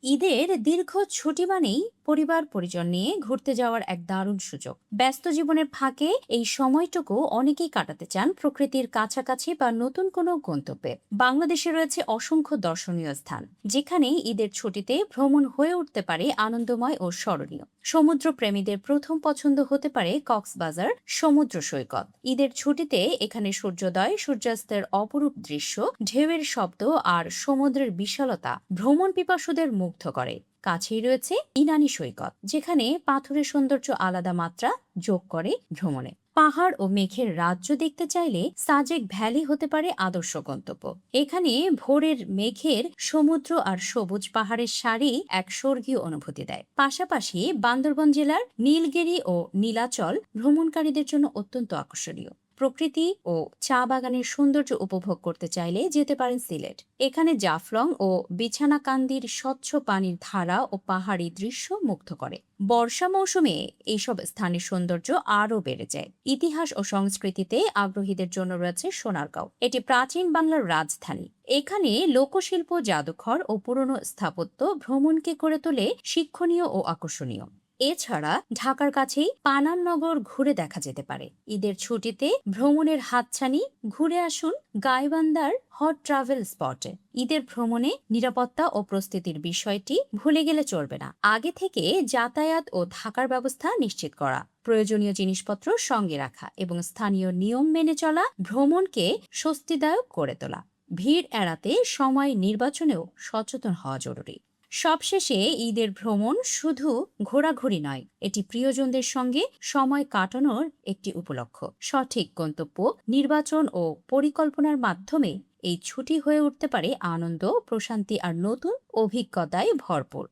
ঈদের দীর্ঘ ছুটি মানেই পরিবার পরিজন নিয়ে ঘুরতে যাওয়ার এক দারুণ সুযোগ। ব্যস্ত জীবনের ফাঁকে এই সময়টুকু অনেকেই কাটাতে চান প্রকৃতির কাছাকাছি বা নতুন কোনো গন্তব্যে। বাংলাদেশে রয়েছে অসংখ্য দর্শনীয় স্থান, যেখানে ঈদের ছুটিতে ভ্রমণ হয়ে উঠতে পারে আনন্দময় ও স্মরণীয়। সমুদ্র প্রেমীদের প্রথম পছন্দ হতে পারে কক্সবাজার সমুদ্র সৈকত। ঈদের ছুটিতে এখানে সূর্যোদয় সূর্যাস্তের অপরূপ দৃশ্য, ঢেউয়ের শব্দ আর সমুদ্রের বিশালতা ভ্রমণ পিপাসুদের মুগ্ধ করে। কাছেই রয়েছে ইনানি সৈকত, যেখানে পাথরের সৌন্দর্য আলাদা মাত্রা যোগ করে ভ্রমণে। পাহাড় ও মেঘের রাজ্য দেখতে চাইলে সাজেক ভ্যালি হতে পারে আদর্শ গন্তব্য। এখানে ভোরের মেঘের সমুদ্র আর সবুজ পাহাড়ের সারি এক স্বর্গীয় অনুভূতি দেয়। পাশাপাশি বান্দরবান জেলার নীলগিরি ও নীলাচল ভ্রমণকারীদের জন্য অত্যন্ত আকর্ষণীয়। প্রকৃতি ও চা বাগানের সৌন্দর্য উপভোগ করতে চাইলে যেতে পারেন সিলেট। এখানে জাফলং ও বিছানাকান্দির স্বচ্ছ পানির ধারা ও পাহাড়ি দৃশ্য মুগ্ধ করে। বর্ষা মৌসুমে এইসব স্থানের সৌন্দর্য আরও বেড়ে যায়। ইতিহাস ও সংস্কৃতিতে আগ্রহীদের জন্য রয়েছে সোনারগাঁও। এটি প্রাচীন বাংলার রাজধানী। এখানে লোকশিল্প, জাদুঘর ও পুরনো স্থাপত্য ভ্রমণকে করে তোলে শিক্ষণীয় ও আকর্ষণীয়। এছাড়া ঢাকার কাছেই পানাম নগর ঘুরে দেখা যেতে পারে। ঈদের ছুটিতে ভ্রমণের হাতছানি, ঘুরে আসুন গাইবান্ধার হট ট্রাভেল স্পটে। ঈদের ভ্রমণে নিরাপত্তা ও প্রস্তুতির বিষয়টি ভুলে গেলে চলবে না। আগে থেকে যাতায়াত ও থাকার ব্যবস্থা নিশ্চিত করা, প্রয়োজনীয় জিনিসপত্র সঙ্গে রাখা এবং স্থানীয় নিয়ম মেনে চলা ভ্রমণকে স্বস্তিদায়ক করে তোলা। ভিড় এড়াতে সময় নির্বাচনেও সচেতন হওয়া জরুরি। সবশেষে ঈদের ভ্রমণ শুধু ঘোরাঘুরি নয়, এটি প্রিয়জনদের সঙ্গে সময় কাটানোর একটি উপলক্ষ। সঠিক গন্তব্য নির্বাচন ও পরিকল্পনার মাধ্যমে এই ছুটি হয়ে উঠতে পারে আনন্দ, প্রশান্তি আর নতুন অভিজ্ঞতায় ভরপুর।